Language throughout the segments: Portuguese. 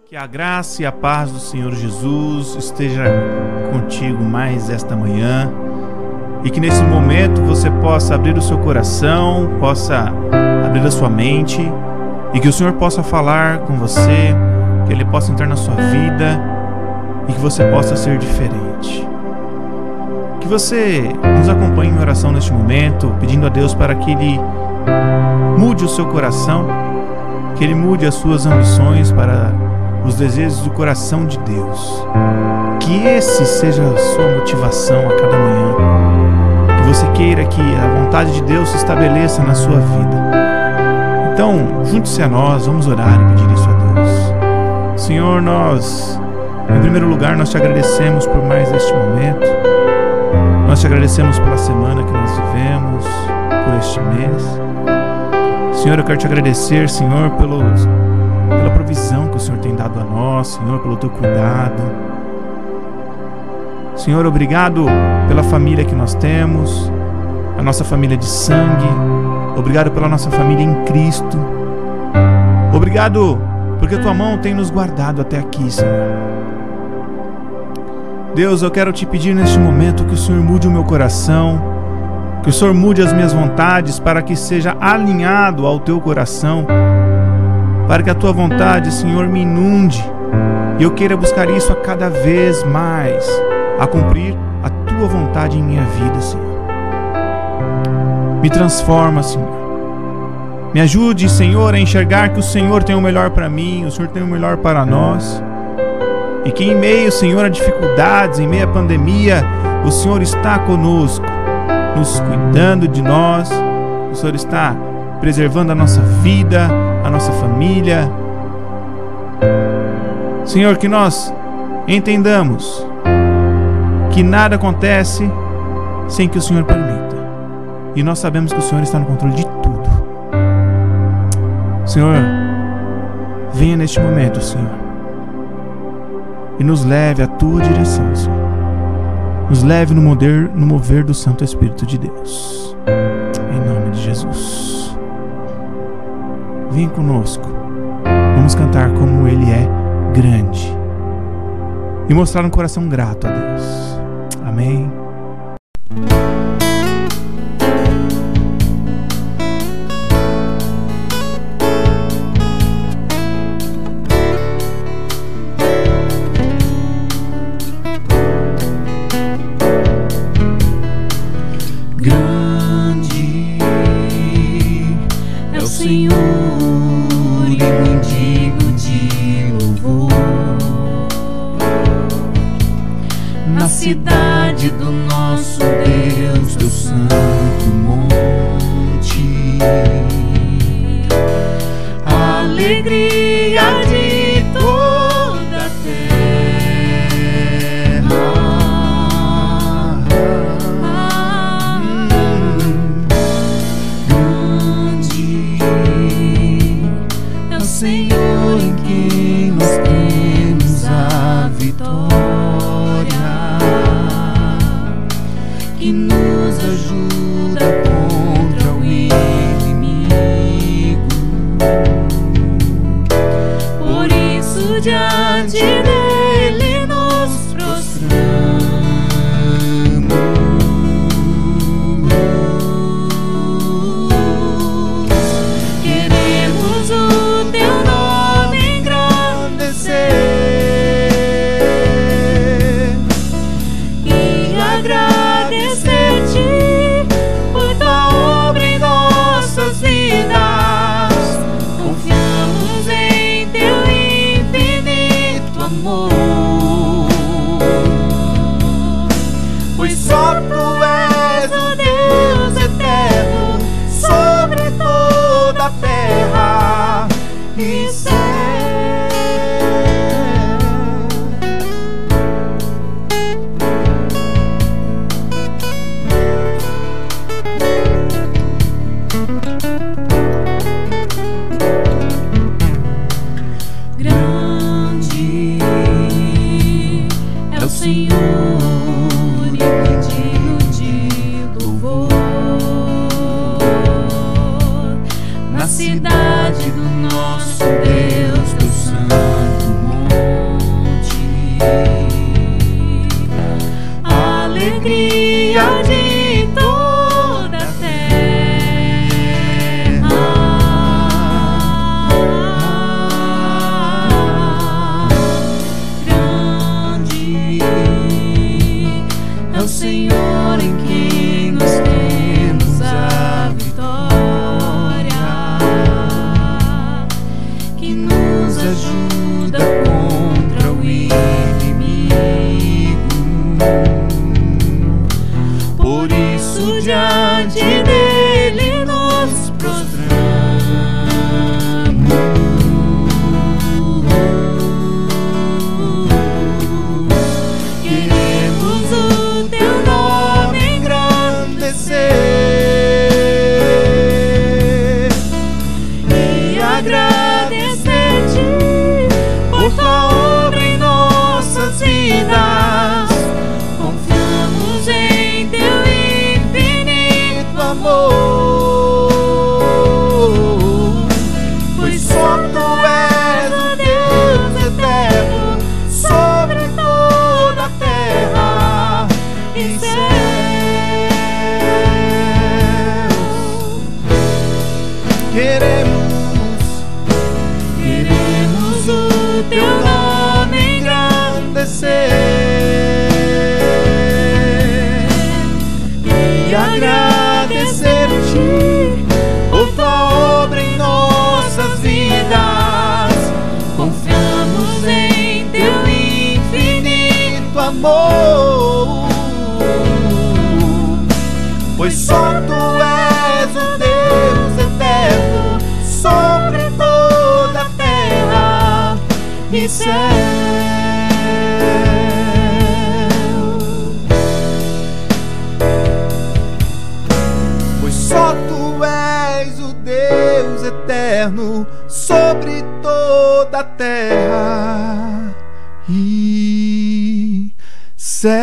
Que a graça e a paz do Senhor Jesus esteja contigo mais esta manhã e que nesse momento você possa abrir o seu coração, possa abrir a sua mente e que o Senhor possa falar com você, que Ele possa entrar na sua vida e que você possa ser diferente. Que você nos acompanhe em oração neste momento, pedindo a Deus para que Ele mude o seu coração, que Ele mude as suas ambições para os desejos do coração de Deus. Que esse seja a sua motivação a cada manhã. Que você queira que a vontade de Deus se estabeleça na sua vida. Então, junte-se a nós, vamos orar e pedir isso a Deus. Senhor, nós, em primeiro lugar, nós te agradecemos por mais este momento. Nós te agradecemos pela semana que nós vivemos, por este mês. Senhor, eu quero te agradecer, Senhor, pela provisão que o Senhor tem dado a nós, Senhor, pelo teu cuidado. Senhor, obrigado pela família que nós temos, a nossa família de sangue. Obrigado pela nossa família em Cristo. Obrigado porque a tua mão tem nos guardado até aqui, Senhor. Deus, eu quero te pedir neste momento que o Senhor mude o meu coração, que o Senhor mude as minhas vontades para que seja alinhado ao teu coração, para que a tua vontade, Senhor, me inunde e eu queira buscar isso a cada vez mais, a cumprir a tua vontade em minha vida, Senhor. Me transforma, Senhor. Me ajude, Senhor, a enxergar que o Senhor tem o melhor para mim, o Senhor tem o melhor para nós. E que em meio, Senhor, a dificuldades, em meio à pandemia, o Senhor está conosco, nos cuidando de nós. O Senhor está preservando a nossa vida, a nossa família. Senhor, que nós entendamos que nada acontece sem que o Senhor permita. E nós sabemos que o Senhor está no controle de tudo. Senhor, venha neste momento, Senhor, e nos leve à tua direção, Senhor. Nos leve no mover do Santo Espírito de Deus. Em nome de Jesus. Vem conosco. Vamos cantar como Ele é grande e mostrar um coração grato a Deus. Amém. Grande é o Senhor e muito digno de louvor. Na cidade do nosso Deus, do santo monte, a alegria de toda a grande é o Senhor em quem nós temos a vitória, que nos ajuda contra o inimigo. Por isso diante dele nos prostramos. Queremos o teu nome engrandecer e agradecer-te por tua obra em nossas vidas. Confiamos em teu infinito amor, pois só tu és o Deus eterno sobre toda a terra e céu. Grande é o Senhor e digno de louvor. Na cidade do nosso Deus, que nos ajuda contra o inimigo. Por isso diante dele nos prostramos. Queremos o teu nome engrandecer e agradecer-te por tua obra em nossas vidas. Confiamos em teu infinito amor, pois só tu és o Deus eterno sobre toda a terra e céus. Queremos o teu nome engrandecer e agradecer-te por tua obra em nossas vidas. Confiamos em teu infinito amor, pois só tu és o Deus eterno sobre toda a terra e céu. Pois só tu és o Deus eterno sobre toda a terra e céu.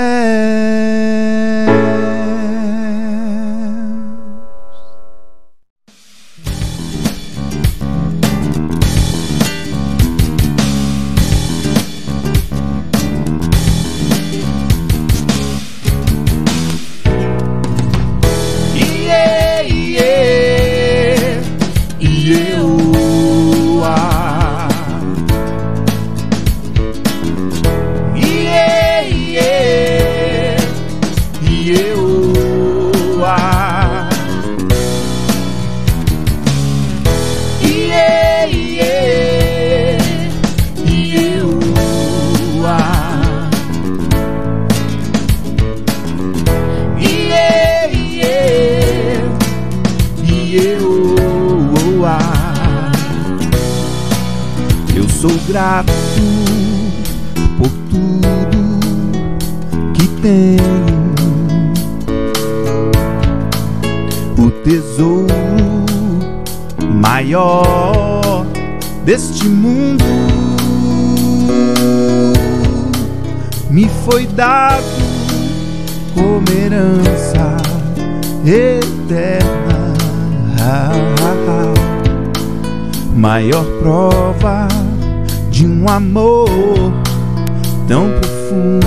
Eu sou grato por tudo que tenho, o tesouro maior deste mundo me foi dado como herança eterna. Maior prova de um amor tão profundo.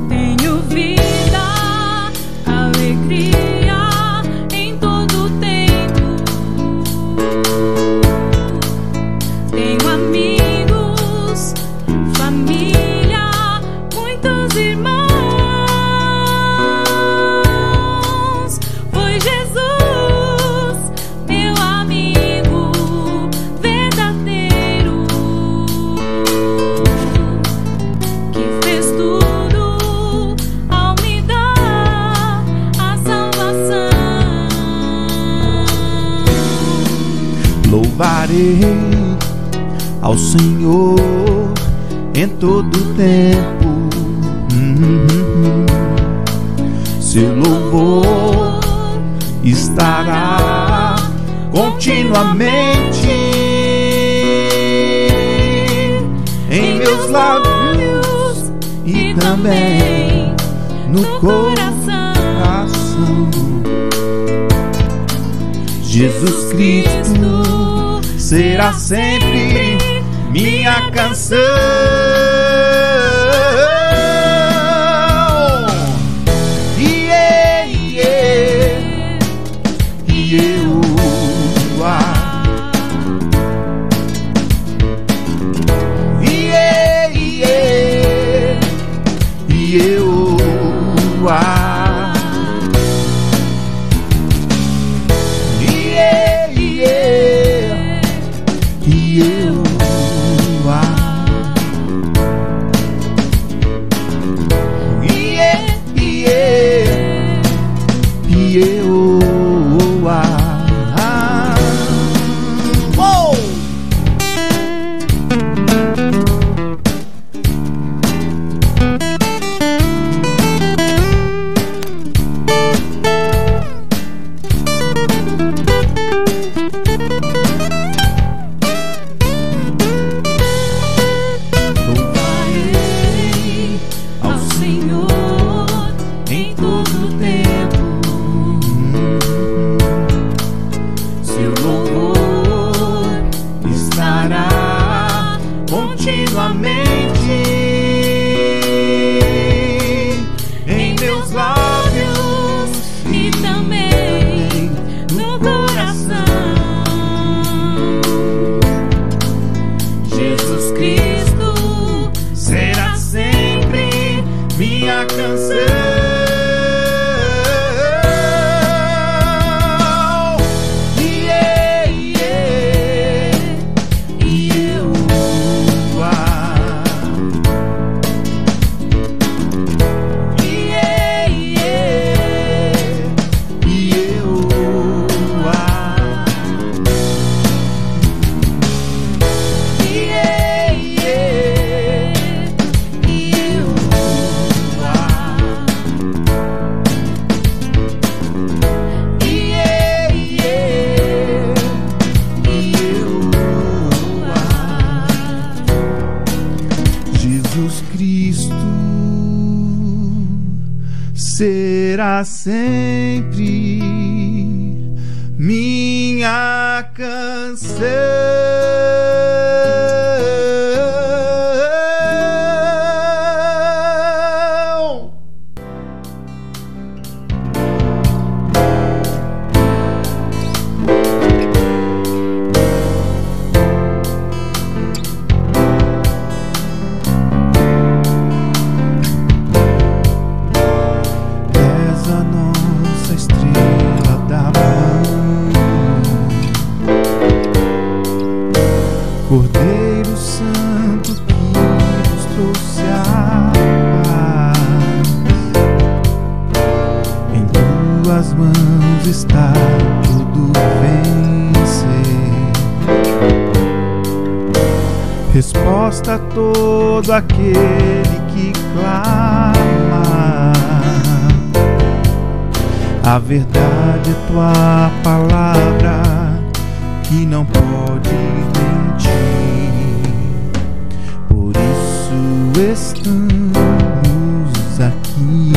Tenho vida, alegria em todo tempo. Tenho amigos, família, muitos irmãos. Foi Jesus, meu amigo verdadeiro, que fez tudo ao me dar a salvação. Louvarei ao Senhor em todo tempo. Seu louvor estará continuamente em meus lábios e também no coração. Jesus Cristo será sempre minha canção. seu louvor estará continuamente em meus lábios e também no coração. Jesus Cristo será sempre minha canção. Jesus Cristo será sempre minha canção. Cordeiro Santo que nos trouxe a paz, em tuas mãos está tudo vencer. Resposta a todo aquele que clama, a verdade é tua palavra que não pode mentir. Por isso estamos aqui.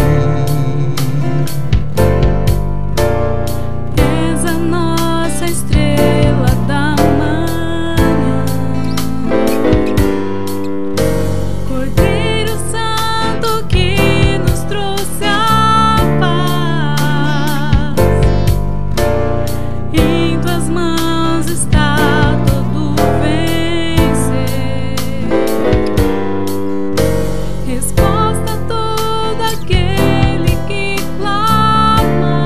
És a nossa estrela da manhã, Cordeiro Santo que nos trouxe a paz. Em tuas mãos está todo vencer. Resposta a todo aquele que clama,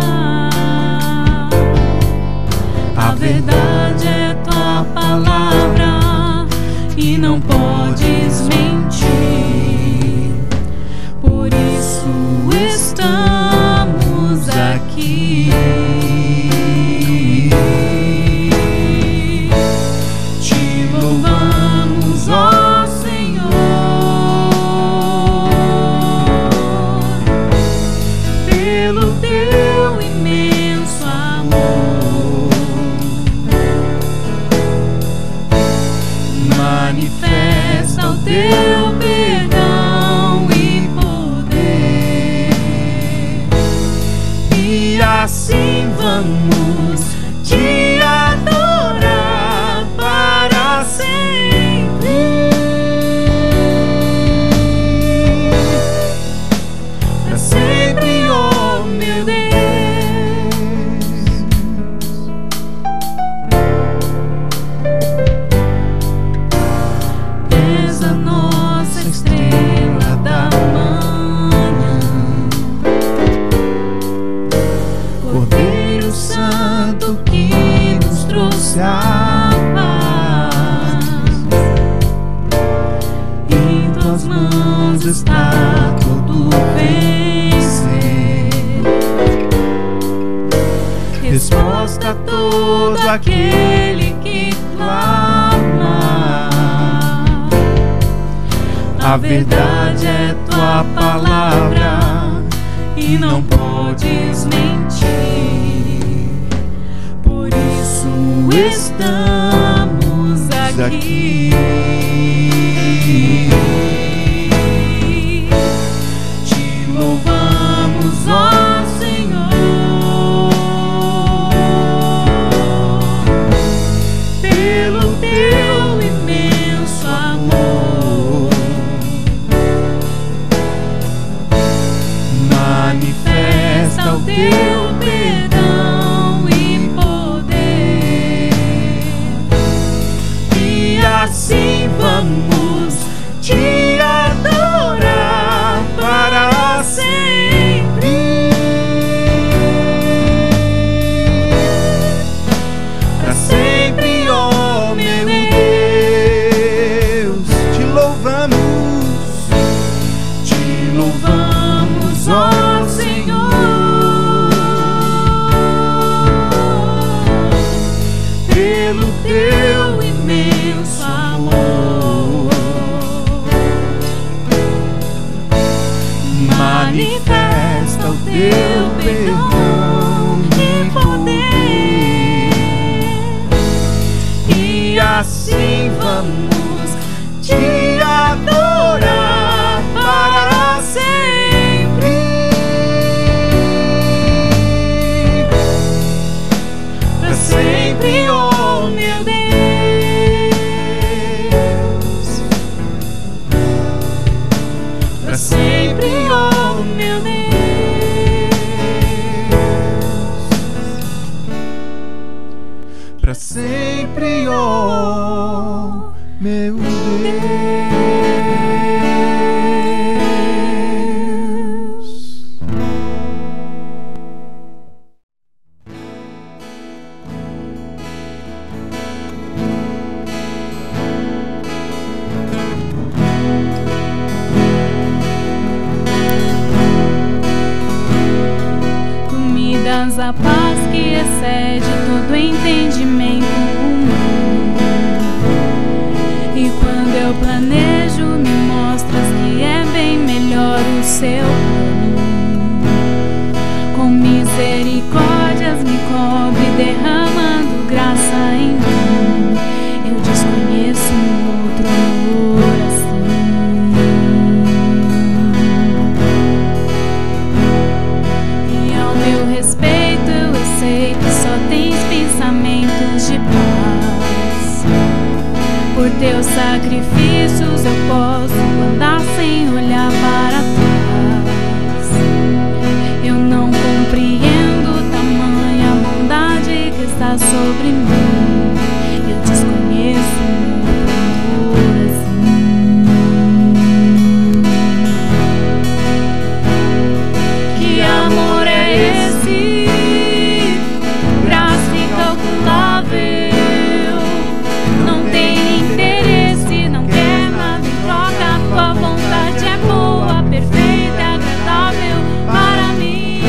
a verdade é tua palavra e não podes mentir. Por isso estamos aqui. Te louvamos, ó Senhor, pelo teu imenso amor. Manifesta o teu perdão e poder, e assim vamos te adorar para sempre. Para sempre, oh meu Deus. És a nossa estrela da manhã, Cordeiro Santo que nos trouxe a paz. Em tuas mãos está todo vencer. Resposta a todo aquele que clama, a verdade é tua palavra e não podes mentir. Por isso estamos aqui. Te louvamos, ó Senhor, pelo teu imenso amor. Manifesta o teu perdão e poder, e assim vamos te adorar para sempre. Para sempre, oh meu Deus. Para sempre, oh meu Deus. Para sempre, oh meu Deus. Tu me das a paz que excede todo entendimento humano. E quando eu planejo, me mostras que é bem melhor o seu plano. Com misericórdias me cobre, derramando graça em mim. Eu desconheço um outro amor assim. E ao meu respeito eu sei que só tens pensamentos de paz. Por teus sacrifícios eu posso andar sem olhar para trás. Eu não compreendo tamanha bondade que está sobre mim. Eu desconheço um amor assim. Que amor é esse? Graça incalculável. Não tem interesse, não quer nada em troca. Tua vontade é boa, perfeita, agradável para mim.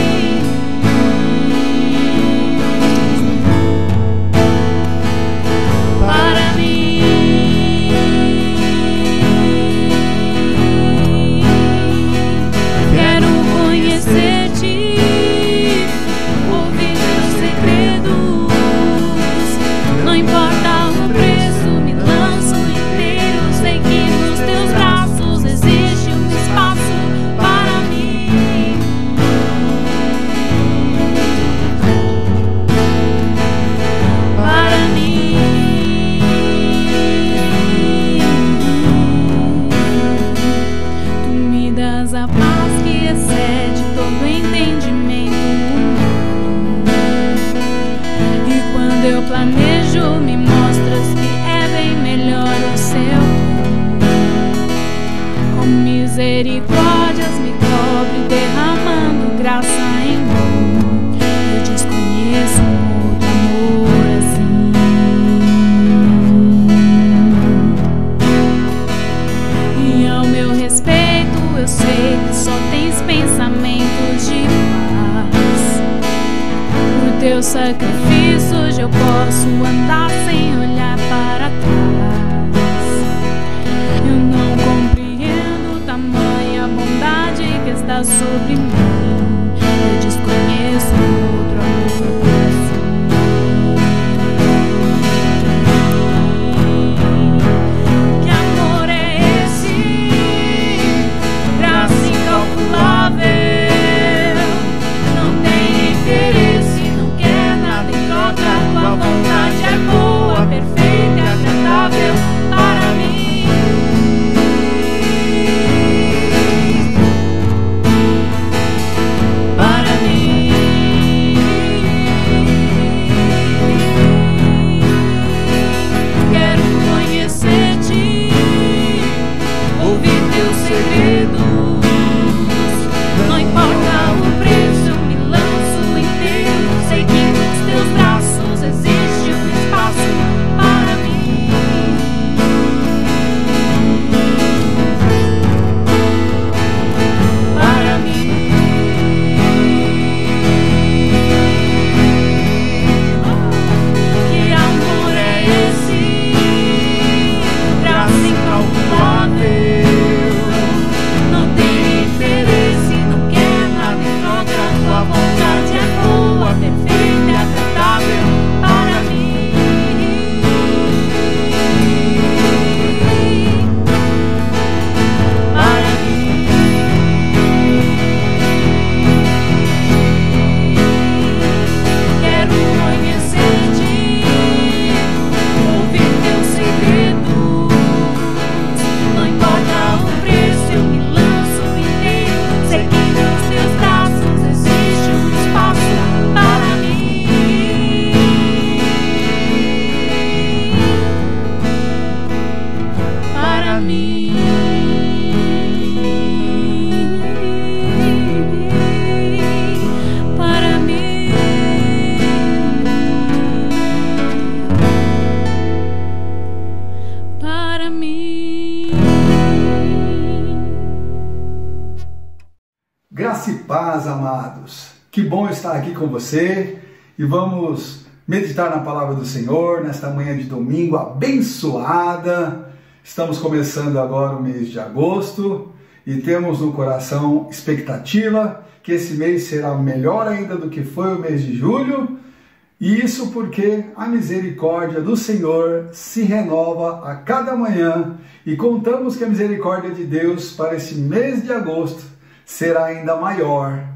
Para mim. Quero conhecer-te, ouvir teus segredos. Não importa o preço, me lanço inteiro. Sei que nos teus braços existe um espaço para mim. Para mim. Tu me das a paz que excede todo entendimento humano. E quando eu planejo, me mostras que é bem melhor o seu plano. Com misericórdias me cobre, derramando graça em mim. Eu desconheço um outro amor assim. E ao meu respeito eu sei que só tens pensamentos de paz. Por teus sacrifícios eu posso andar sem olhar para trás. Eu não compreendo tamanha amados, que bom estar aqui com você e vamos meditar na palavra do Senhor nesta manhã de domingo abençoada. Estamos começando agora o mês de agosto e temos no coração expectativa que esse mês será melhor ainda do que foi o mês de julho, e isso porque a misericórdia do Senhor se renova a cada manhã e contamos que a misericórdia de Deus para esse mês de agosto será ainda maior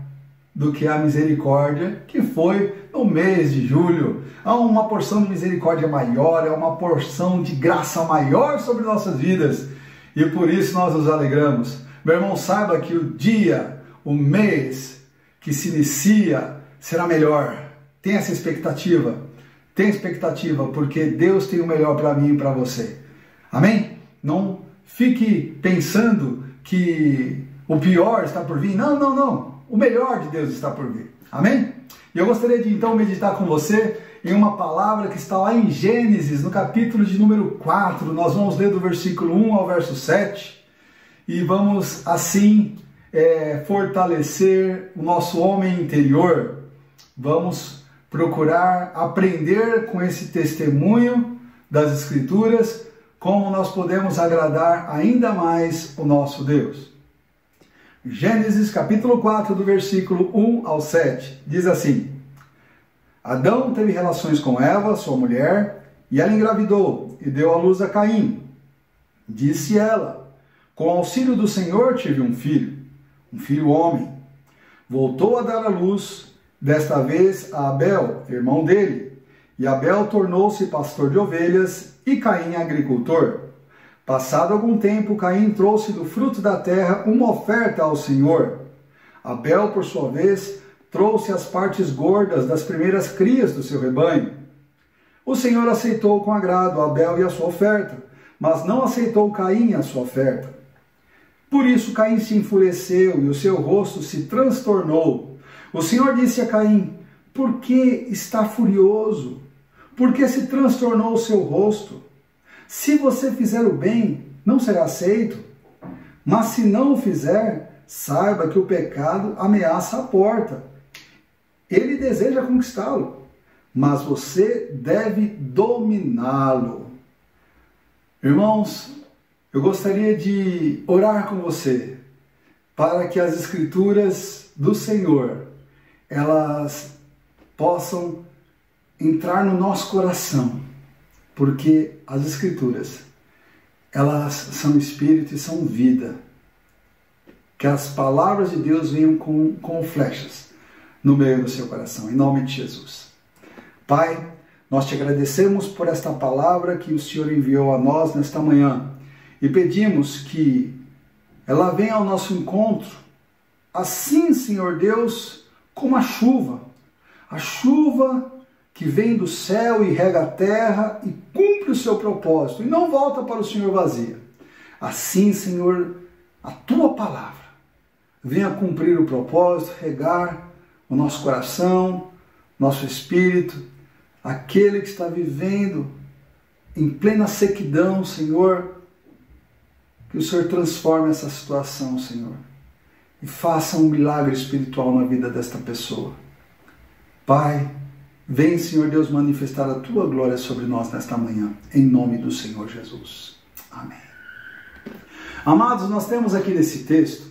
do que a misericórdia que foi no mês de julho. Há uma porção de misericórdia maior, é uma porção de graça maior sobre nossas vidas e por isso nós nos alegramos. Meu irmão, saiba que o dia, o mês que se inicia será melhor. Tem essa expectativa. Tem expectativa porque Deus tem o melhor para mim e para você. Amém? Não fique pensando que o pior está por vir. Não, não, não. O melhor de Deus está por vir. Amém? E eu gostaria de então meditar com você em uma palavra que está lá em Gênesis, no capítulo de número 4. Nós vamos ler do versículo 1 ao verso 7. E vamos assim fortalecer o nosso homem interior. Vamos procurar aprender com esse testemunho das Escrituras como nós podemos agradar ainda mais o nosso Deus. Gênesis capítulo 4, do versículo 1 ao 7, diz assim: Adão teve relações com Eva, sua mulher, e ela engravidou e deu à luz a Caim. Disse ela: Com auxílio do Senhor tive um filho homem. Voltou a dar à luz, desta vez a Abel, irmão dele, e Abel tornou-se pastor de ovelhas e Caim agricultor. Passado algum tempo, Caim trouxe do fruto da terra uma oferta ao Senhor. Abel, por sua vez, trouxe as partes gordas das primeiras crias do seu rebanho. O Senhor aceitou com agrado Abel e a sua oferta, mas não aceitou Caim a sua oferta. Por isso Caim se enfureceu e o seu rosto se transtornou. O Senhor disse a Caim: Por que está furioso? Por que se transtornou o seu rosto? Se você fizer o bem, não será aceito. Mas se não o fizer, saiba que o pecado ameaça a porta. Ele deseja conquistá-lo, mas você deve dominá-lo. Irmãos, eu gostaria de orar com você para que as Escrituras do Senhor, elas possam entrar no nosso coração, porque as Escrituras, elas são Espírito e são vida. Que as palavras de Deus venham com flechas no meio do seu coração, em nome de Jesus. Pai, nós te agradecemos por esta palavra que o Senhor enviou a nós nesta manhã e pedimos que ela venha ao nosso encontro, assim, Senhor Deus, como a chuva que vem do céu e rega a terra e cumpre o seu propósito e não volta para o Senhor vazia. Assim, Senhor, a tua palavra venha cumprir o propósito, regar o nosso coração, nosso espírito, aquele que está vivendo em plena sequidão, Senhor, que o Senhor transforme essa situação, Senhor, e faça um milagre espiritual na vida desta pessoa. Pai, vem, Senhor Deus, manifestar a tua glória sobre nós nesta manhã, em nome do Senhor Jesus. Amém. Amados, nós temos aqui nesse texto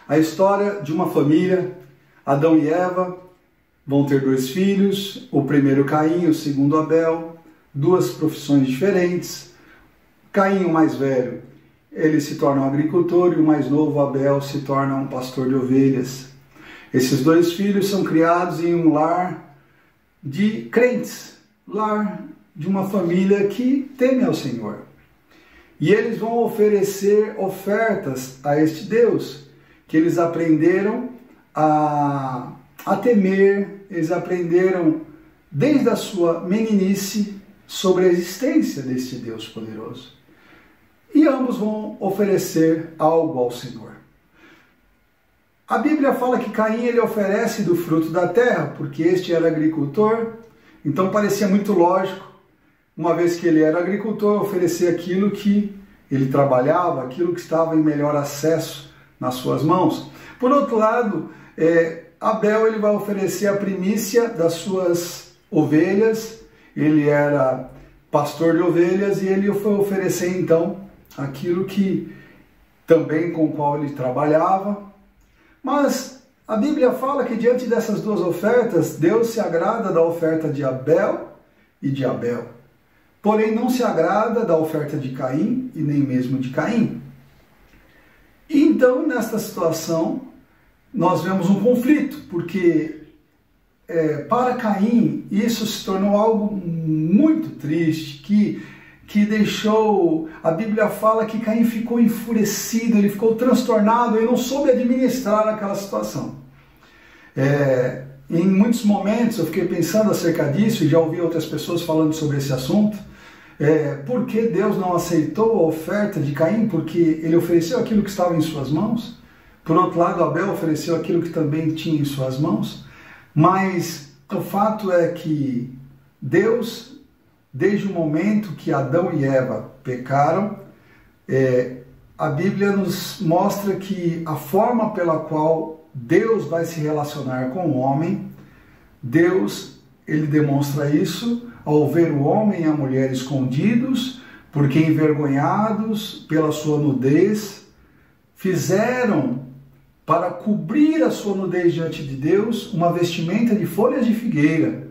a história de uma família. Adão e Eva vão ter 2 filhos, o primeiro Caim, o segundo Abel, 2 profissões diferentes. Caim, o mais velho, ele se torna um agricultor, e o mais novo, Abel, se torna um pastor de ovelhas. Esses 2 filhos são criados em um lar de crentes, lar de uma família que teme ao Senhor. E eles vão oferecer ofertas a este Deus, que eles aprenderam a temer, eles aprenderam desde a sua meninice sobre a existência deste Deus poderoso. E ambos vão oferecer algo ao Senhor. A Bíblia fala que Caim ele oferece do fruto da terra, porque este era agricultor, então parecia muito lógico, uma vez que ele era agricultor, oferecer aquilo que ele trabalhava, aquilo que estava em melhor acesso nas suas mãos. Por outro lado, Abel ele vai oferecer a primícia das suas ovelhas. Ele era pastor de ovelhas e ele foi oferecer então aquilo que também com o qual ele trabalhava. Mas a Bíblia fala que diante dessas duas ofertas, Deus se agrada da oferta de Abel e de Abel. Porém, não se agrada da oferta de Caim e nem mesmo de Caim. E então, nesta situação, nós vemos um conflito, porque para Caim isso se tornou algo muito triste, que deixou, a Bíblia fala que Caim ficou enfurecido, ele ficou transtornado, ele não soube administrar aquela situação. Em muitos momentos eu fiquei pensando acerca disso, e já ouvi outras pessoas falando sobre esse assunto. Por que Deus não aceitou a oferta de Caim? Porque ele ofereceu aquilo que estava em suas mãos. Por outro lado, Abel ofereceu aquilo que também tinha em suas mãos. Mas o fato é que Deus, desde o momento que Adão e Eva pecaram, a Bíblia nos mostra que a forma pela qual Deus vai se relacionar com o homem, Deus, ele demonstra isso ao ver o homem e a mulher escondidos, porque envergonhados pela sua nudez, fizeram para cobrir a sua nudez diante de Deus uma vestimenta de folhas de figueira.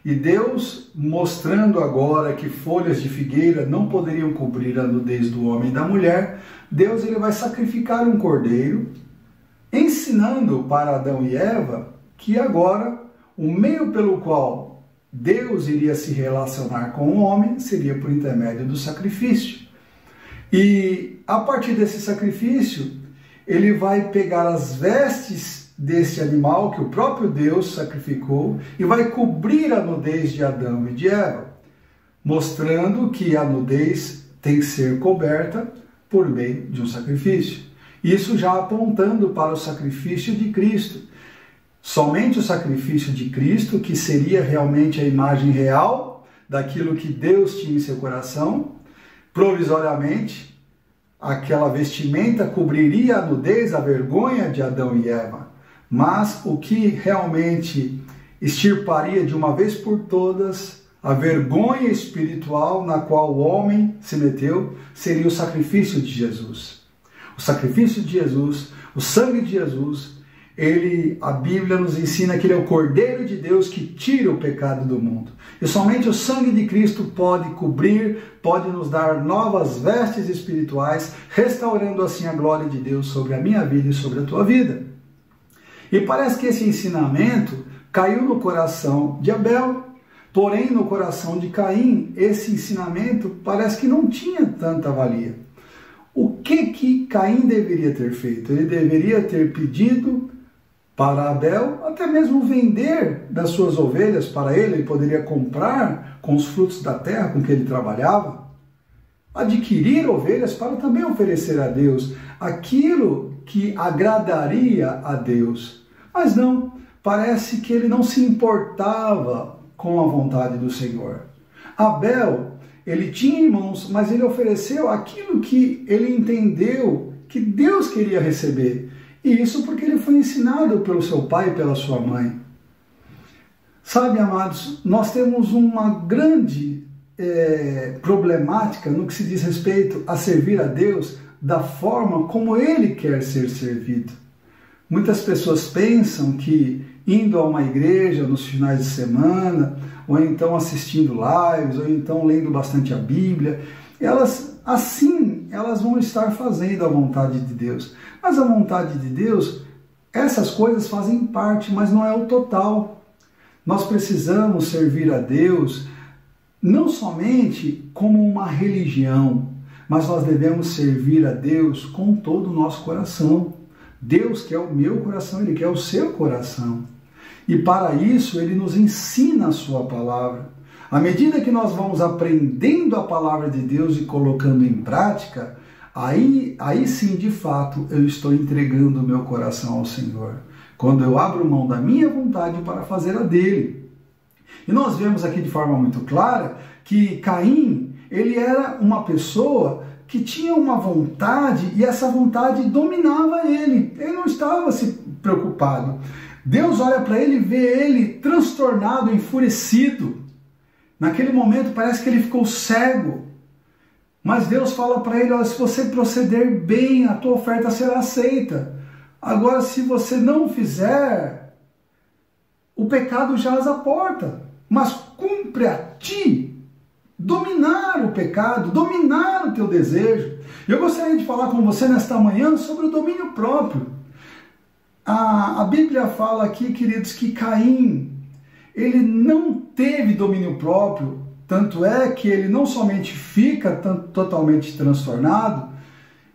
E Deus, mostrando agora que folhas de figueira não poderiam cobrir a nudez do homem e da mulher, Deus ele vai sacrificar um cordeiro, ensinando para Adão e Eva que agora o meio pelo qual Deus iria se relacionar com o homem seria por intermédio do sacrifício. E a partir desse sacrifício, ele vai pegar as vestes desse animal que o próprio Deus sacrificou e vai cobrir a nudez de Adão e de Eva, mostrando que a nudez tem que ser coberta por meio de um sacrifício. Isso já apontando para o sacrifício de Cristo. Somente o sacrifício de Cristo, que seria realmente a imagem real daquilo que Deus tinha em seu coração, provisoriamente, aquela vestimenta cobriria a nudez, a vergonha de Adão e Eva. Mas o que realmente extirparia de uma vez por todas a vergonha espiritual na qual o homem se meteu, seria o sacrifício de Jesus. O sacrifício de Jesus, o sangue de Jesus, a Bíblia nos ensina que ele é o Cordeiro de Deus que tira o pecado do mundo. E somente o sangue de Cristo pode cobrir, pode nos dar novas vestes espirituais, restaurando assim a glória de Deus sobre a minha vida e sobre a tua vida. E parece que esse ensinamento caiu no coração de Abel, porém no coração de Caim, esse ensinamento parece que não tinha tanta valia. O que Caim deveria ter feito? Ele deveria ter pedido para Abel, até mesmo vender das suas ovelhas para ele poderia comprar com os frutos da terra com que ele trabalhava, adquirir ovelhas para também oferecer a Deus aquilo que agradaria a Deus. Mas não, parece que ele não se importava com a vontade do Senhor. Abel, ele tinha em mãos, mas ele ofereceu aquilo que ele entendeu que Deus queria receber. E isso porque ele foi ensinado pelo seu pai e pela sua mãe. Sabe, amados, nós temos uma grande problemática no que se diz respeito a servir a Deus da forma como Ele quer ser servido. Muitas pessoas pensam que indo a uma igreja nos finais de semana, ou então assistindo lives, ou então lendo bastante a Bíblia, elas vão estar fazendo a vontade de Deus. Mas a vontade de Deus, essas coisas fazem parte, mas não é o total. Nós precisamos servir a Deus não somente como uma religião, mas nós devemos servir a Deus com todo o nosso coração. Deus quer o meu coração, Ele quer o seu coração. E para isso Ele nos ensina a sua palavra. À medida que nós vamos aprendendo a palavra de Deus e colocando em prática, aí sim, de fato, eu estou entregando o meu coração ao Senhor. Quando eu abro mão da minha vontade para fazer a dele. E nós vemos aqui de forma muito clara que Caim, ele era uma pessoa que tinha uma vontade e essa vontade dominava ele. Ele não estava se preocupado. Deus olha para ele e vê ele transtornado, enfurecido. Naquele momento parece que ele ficou cego. Mas Deus fala para ele, olha, se você proceder bem, a tua oferta será aceita. Agora, se você não fizer, o pecado jaz à porta. Mas cumpre a ti dominar o pecado, dominar o teu desejo. Eu gostaria de falar com você nesta manhã sobre o domínio próprio. A Bíblia fala aqui, queridos, que Caim, ele não teve domínio próprio, tanto é que ele não somente fica totalmente transtornado,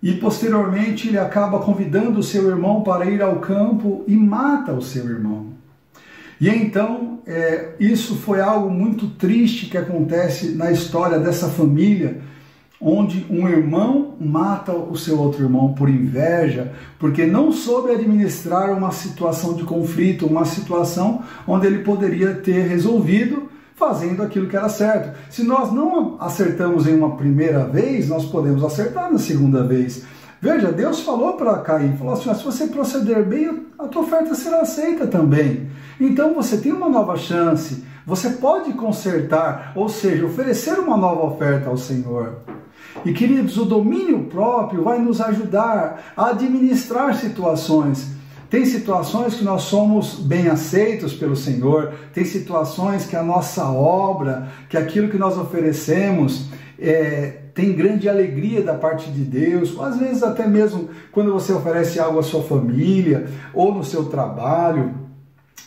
e posteriormente ele acaba convidando o seu irmão para ir ao campo e mata o seu irmão. E então, isso foi algo muito triste que acontece na história dessa família, onde um irmão mata o seu outro irmão por inveja, porque não soube administrar uma situação de conflito, uma situação onde ele poderia ter resolvido fazendo aquilo que era certo. Se nós não acertamos em uma primeira vez, nós podemos acertar na segunda vez. Veja, Deus falou para Caim, falou assim, se você proceder bem, a tua oferta será aceita também. Então você tem uma nova chance, você pode consertar, ou seja, oferecer uma nova oferta ao Senhor. E queridos, o domínio próprio vai nos ajudar a administrar situações. Tem situações que nós somos bem aceitos pelo Senhor, tem situações que a nossa obra, que aquilo que nós oferecemos, tem grande alegria da parte de Deus. Às vezes até mesmo quando você oferece algo à sua família, ou no seu trabalho,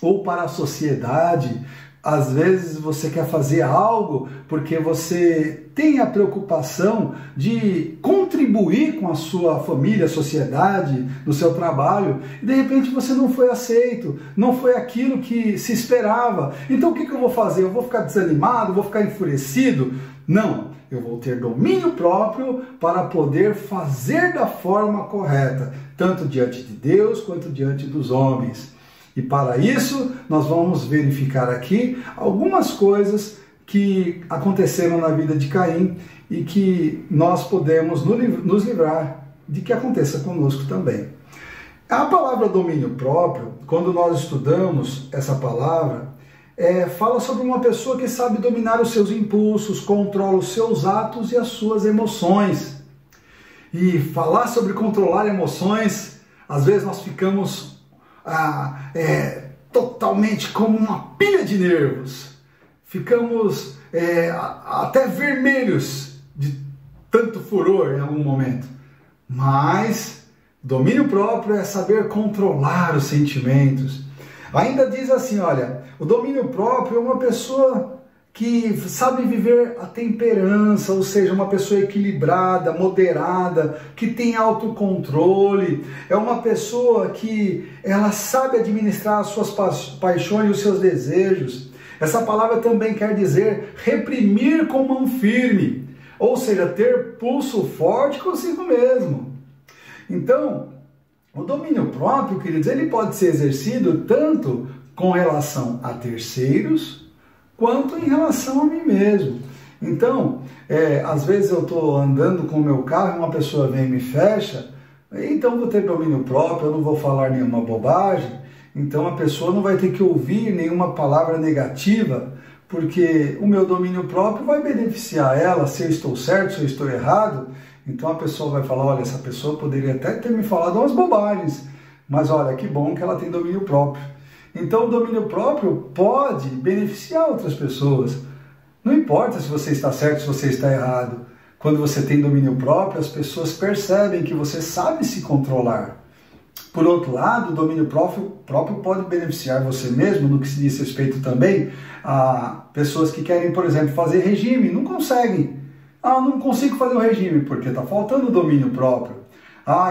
ou para a sociedade. Às vezes você quer fazer algo porque você tem a preocupação de contribuir com a sua família, a sociedade, no seu trabalho, e de repente você não foi aceito, não foi aquilo que se esperava. Então o que eu vou fazer? Eu vou ficar desanimado, vou ficar enfurecido? Não, eu vou ter domínio próprio para poder fazer da forma correta, tanto diante de Deus quanto diante dos homens. E para isso, nós vamos verificar aqui algumas coisas que aconteceram na vida de Caim e que nós podemos nos livrar de que aconteça conosco também. A palavra domínio próprio, quando nós estudamos essa palavra, fala sobre uma pessoa que sabe dominar os seus impulsos, controla os seus atos e as suas emoções. E falar sobre controlar emoções, às vezes nós ficamos totalmente como uma pilha de nervos, ficamos até vermelhos de tanto furor em algum momento. Mas domínio próprio é saber controlar os sentimentos. Ainda diz assim, olha, o domínio próprio é uma pessoa que sabe viver a temperança, ou seja, uma pessoa equilibrada, moderada, que tem autocontrole, é uma pessoa que ela sabe administrar as suas paixões e os seus desejos. Essa palavra também quer dizer reprimir com mão firme, ou seja, ter pulso forte consigo mesmo. Então, o domínio próprio, queridos, ele pode ser exercido tanto com relação a terceiros, quanto em relação a mim mesmo. Então, às vezes eu estou andando com o meu carro e uma pessoa vem e me fecha, então vou ter domínio próprio, eu não vou falar nenhuma bobagem, então a pessoa não vai ter que ouvir nenhuma palavra negativa, porque o meu domínio próprio vai beneficiar ela, se eu estou certo, se eu estou errado. Então a pessoa vai falar, olha, essa pessoa poderia até ter me falado umas bobagens, mas olha, que bom que ela tem domínio próprio. Então o domínio próprio pode beneficiar outras pessoas. Não importa se você está certo, se você está errado. Quando você tem domínio próprio, as pessoas percebem que você sabe se controlar. Por outro lado, o domínio próprio pode beneficiar você mesmo, no que se diz respeito também a pessoas que querem, por exemplo, fazer regime, não conseguem. Não consigo fazer o regime porque está faltando domínio próprio.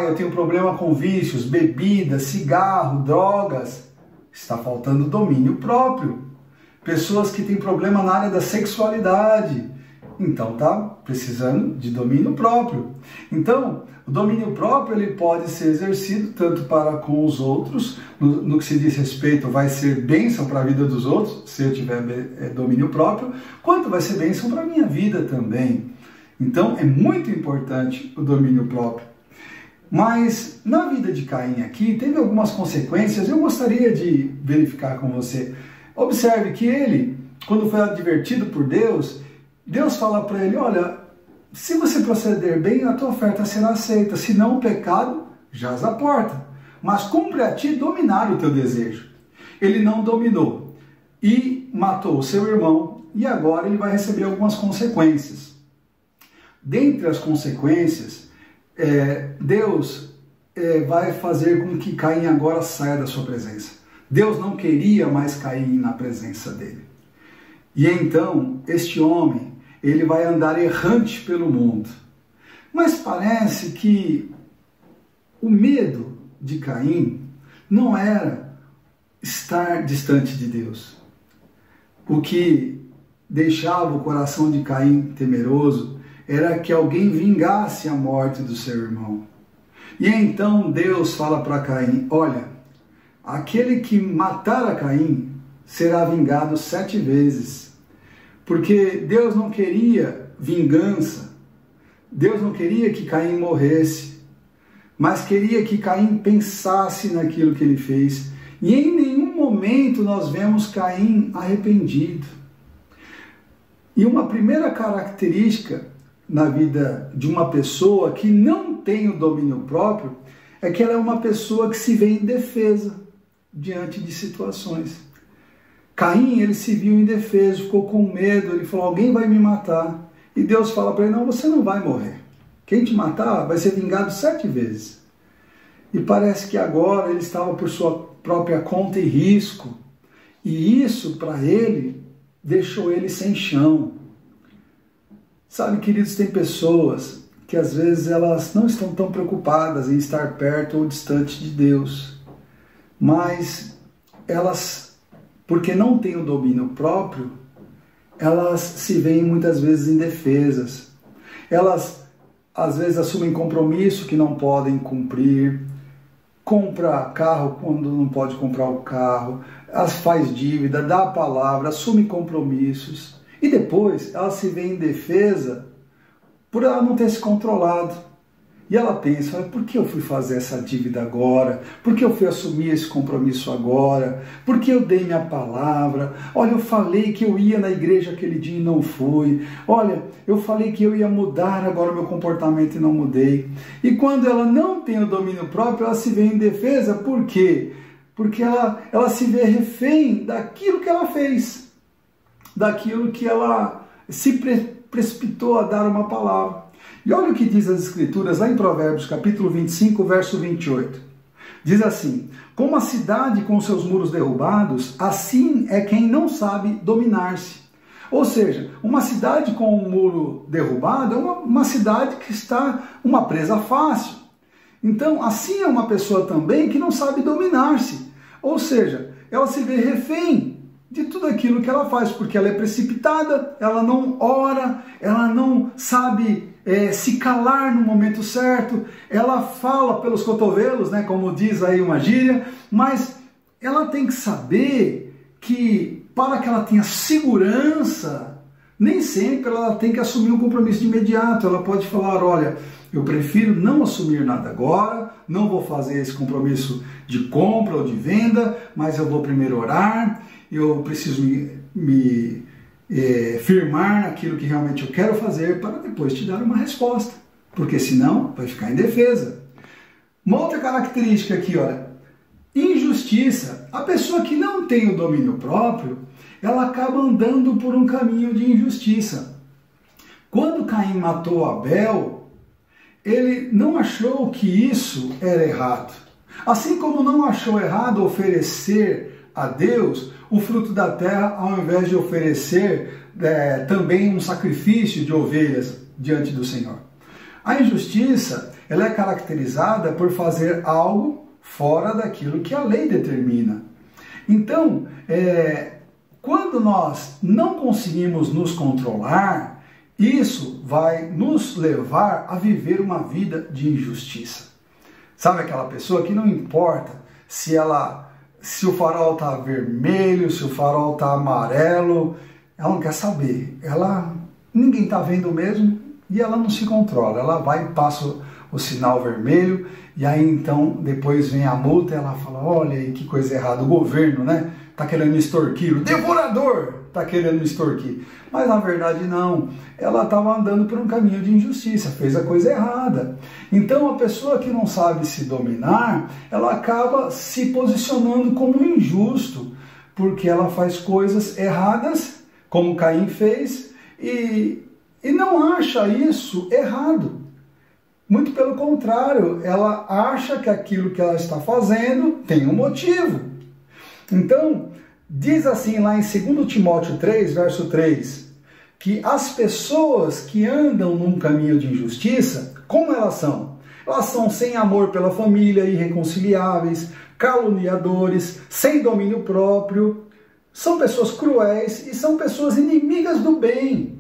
Eu tenho problema com vícios, bebida, cigarro, drogas. Está faltando domínio próprio. Pessoas que têm problema na área da sexualidade. Então está precisando de domínio próprio. Então, o domínio próprio ele pode ser exercido tanto para com os outros, no que se diz respeito, vai ser bênção para a vida dos outros, se eu tiver domínio próprio, quanto vai ser bênção para a minha vida também. Então, é muito importante o domínio próprio. Mas na vida de Caim aqui teve algumas consequências, eu gostaria de verificar com você. Observe que ele, quando foi advertido por Deus, Deus fala para ele, olha, se você proceder bem, a tua oferta será aceita, senão o pecado jaz à porta. Mas cumpre a ti dominar o teu desejo. Ele não dominou e matou o seu irmão, e agora ele vai receber algumas consequências. Dentre as consequências, Deus vai fazer com que Caim agora saia da sua presença. Deus não queria mais Caim na presença dele. E então, este homem, ele vai andar errante pelo mundo. Mas parece que o medo de Caim não era estar distante de Deus. O que deixava o coração de Caim temeroso era que alguém vingasse a morte do seu irmão. E então Deus fala para Caim, olha, aquele que matar a Caim será vingado 7 vezes. Porque Deus não queria vingança, Deus não queria que Caim morresse, mas queria que Caim pensasse naquilo que ele fez. E em nenhum momento nós vemos Caim arrependido. E uma primeira característica na vida de uma pessoa que não tem o domínio próprio é que ela é uma pessoa que se vê indefesa diante de situações. Caim, ele se viu indefeso, ficou com medo, ele falou, alguém vai me matar. E Deus fala para ele, não, você não vai morrer. Quem te matar vai ser vingado 7 vezes. E parece que agora ele estava por sua própria conta e risco. E isso, para ele, deixou ele sem chão. Sabe, queridos, tem pessoas que às vezes elas não estão tão preocupadas em estar perto ou distante de Deus. Mas elas, porque não têm o domínio próprio, elas se veem muitas vezes indefesas. Elas às vezes assumem compromisso que não podem cumprir, compra carro quando não pode comprar o carro, elas faz dívida, dá a palavra, assume compromissos e depois ela se vê indefesa por ela não ter se controlado. E ela pensa, por que eu fui fazer essa dívida agora? Por que eu fui assumir esse compromisso agora? Por que eu dei minha palavra? Olha, eu falei que eu ia na igreja aquele dia e não fui. Olha, eu falei que eu ia mudar agora o meu comportamento e não mudei. E quando ela não tem o domínio próprio, ela se vê indefesa. Por quê? Porque ela se vê refém daquilo que ela fez. Daquilo que ela se precipitou a dar uma palavra. E olha o que diz as Escrituras lá em Provérbios, capítulo 25, verso 28. Diz assim, como a cidade com seus muros derrubados, assim é quem não sabe dominar-se. Ou seja, uma cidade com um muro derrubado é uma cidade que está uma presa fácil. Então, assim é uma pessoa também que não sabe dominar-se. Ou seja, ela se vê refém de tudo aquilo que ela faz, porque ela é precipitada, ela não ora, ela não sabe se calar no momento certo, ela fala pelos cotovelos, né, como diz aí uma gíria, mas ela tem que saber que para que ela tenha segurança, nem sempre ela tem que assumir um compromisso de imediato. Ela pode falar, olha, eu prefiro não assumir nada agora, não vou fazer esse compromisso de compra ou de venda, mas eu vou primeiro orar, eu preciso me firmar naquilo que realmente eu quero fazer para depois te dar uma resposta, porque senão vai ficar indefesa. Uma outra característica aqui, olha, injustiça. A pessoa que não tem o domínio próprio, ela acaba andando por um caminho de injustiça. Quando Caim matou Abel, ele não achou que isso era errado. Assim como não achou errado oferecer a Deus o fruto da terra, ao invés de oferecer também um sacrifício de ovelhas diante do Senhor. A injustiça, ela é caracterizada por fazer algo fora daquilo que a lei determina. Então, quando nós não conseguimos nos controlar, isso vai nos levar a viver uma vida de injustiça. Sabe aquela pessoa que não importa se o farol está vermelho, se o farol está amarelo, ela não quer saber. Ninguém está vendo mesmo e ela não se controla. Ela vai e passa o sinal vermelho, e aí então depois vem a multa e ela fala, olha aí que coisa errada, o governo, né, tá querendo extorquir, o devorador tá querendo extorquir. Mas na verdade não, ela estava andando por um caminho de injustiça, fez a coisa errada. Então a pessoa que não sabe se dominar, ela acaba se posicionando como injusto, porque ela faz coisas erradas, como Caim fez, e não acha isso errado. Muito pelo contrário, ela acha que aquilo que ela está fazendo tem um motivo. Então, diz assim lá em 2 Timóteo 3, verso 3, que as pessoas que andam num caminho de injustiça, como elas são? Elas são sem amor pela família, irreconciliáveis, caluniadores, sem domínio próprio, são pessoas cruéis e são pessoas inimigas do bem.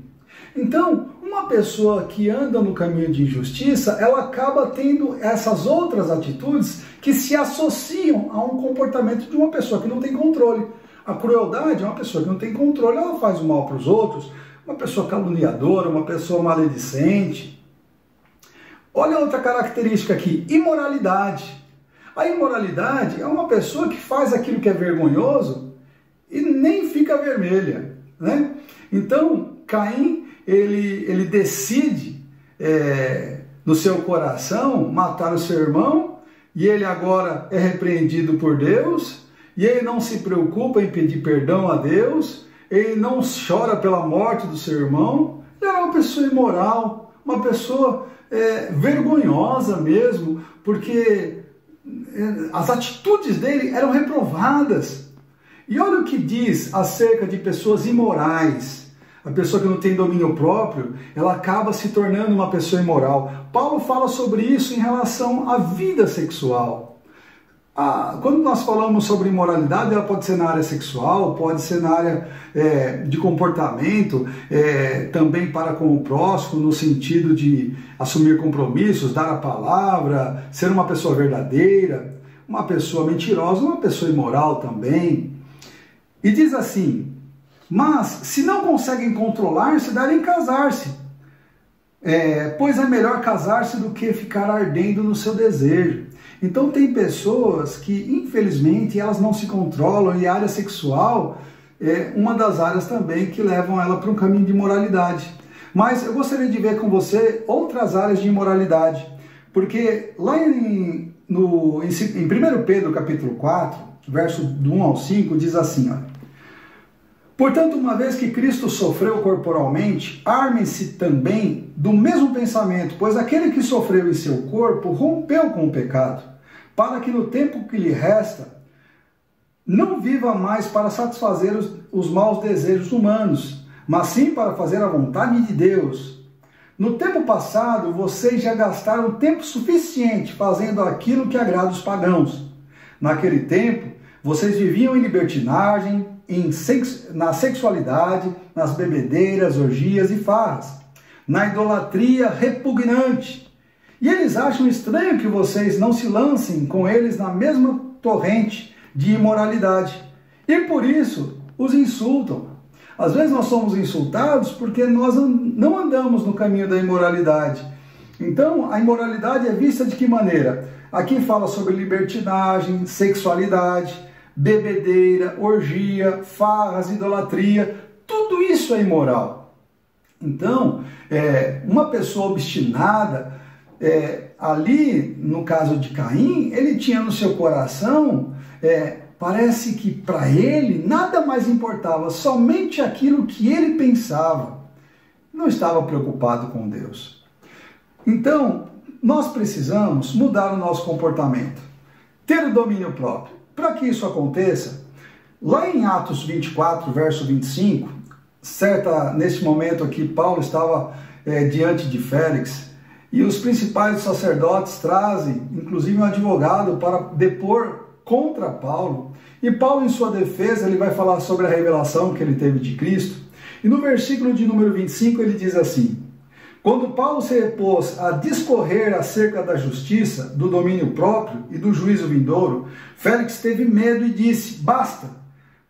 Então, uma pessoa que anda no caminho de injustiça, ela acaba tendo essas outras atitudes que se associam a um comportamento de uma pessoa que não tem controle. A crueldade é uma pessoa que não tem controle, ela faz o mal para os outros, uma pessoa caluniadora, uma pessoa maledicente. Olha outra característica aqui, imoralidade. A imoralidade é uma pessoa que faz aquilo que é vergonhoso e nem fica vermelha, né? Então, Caim, ele decide no seu coração matar o seu irmão, e ele agora é repreendido por Deus, e ele não se preocupa em pedir perdão a Deus, ele não chora pela morte do seu irmão. Ele era uma pessoa imoral, uma pessoa vergonhosa mesmo, porque as atitudes dele eram reprovadas. E olha o que diz acerca de pessoas imorais. A pessoa que não tem domínio próprio, ela acaba se tornando uma pessoa imoral. Paulo fala sobre isso em relação à vida sexual. Quando nós falamos sobre imoralidade, ela pode ser na área sexual, pode ser na área de comportamento, também para com o próximo, no sentido de assumir compromissos, dar a palavra, ser uma pessoa verdadeira, uma pessoa mentirosa, uma pessoa imoral também. E diz assim, mas se não conseguem controlar-se, devem casar-se, pois é melhor casar-se do que ficar ardendo no seu desejo. Então tem pessoas que, infelizmente, elas não se controlam, e a área sexual é uma das áreas também que levam ela para um caminho de imoralidade. Mas eu gostaria de ver com você outras áreas de imoralidade, porque lá em 1 Pedro capítulo 4, verso do 1 ao 5, diz assim, ó, portanto, uma vez que Cristo sofreu corporalmente, armem-se também do mesmo pensamento, pois aquele que sofreu em seu corpo rompeu com o pecado, para que no tempo que lhe resta, não viva mais para satisfazer os maus desejos humanos, mas sim para fazer a vontade de Deus. No tempo passado, vocês já gastaram tempo suficiente fazendo aquilo que agrada os pagãos. Naquele tempo, vocês viviam em libertinagem, na sexualidade, nas bebedeiras, orgias e farras, na idolatria repugnante. E eles acham estranho que vocês não se lancem com eles na mesma torrente de imoralidade. E por isso os insultam. Às vezes nós somos insultados porque nós não andamos no caminho da imoralidade. Então a imoralidade é vista de que maneira? Aqui fala sobre libertinagem, sexualidade, bebedeira, orgia, farras, idolatria, tudo isso é imoral. Então, uma pessoa obstinada, ali no caso de Caim, ele tinha no seu coração, parece que para ele nada mais importava, somente aquilo que ele pensava, não estava preocupado com Deus. Então, nós precisamos mudar o nosso comportamento, ter o domínio próprio. Para que isso aconteça, lá em Atos 24, verso 25, nesse momento aqui, Paulo estava diante de Félix, e os principais sacerdotes trazem, inclusive, um advogado para depor contra Paulo. E Paulo, em sua defesa, ele vai falar sobre a revelação que ele teve de Cristo. E no versículo de número 25, ele diz assim, quando Paulo se repôs a discorrer acerca da justiça, do domínio próprio e do juízo vindouro, Félix teve medo e disse, basta,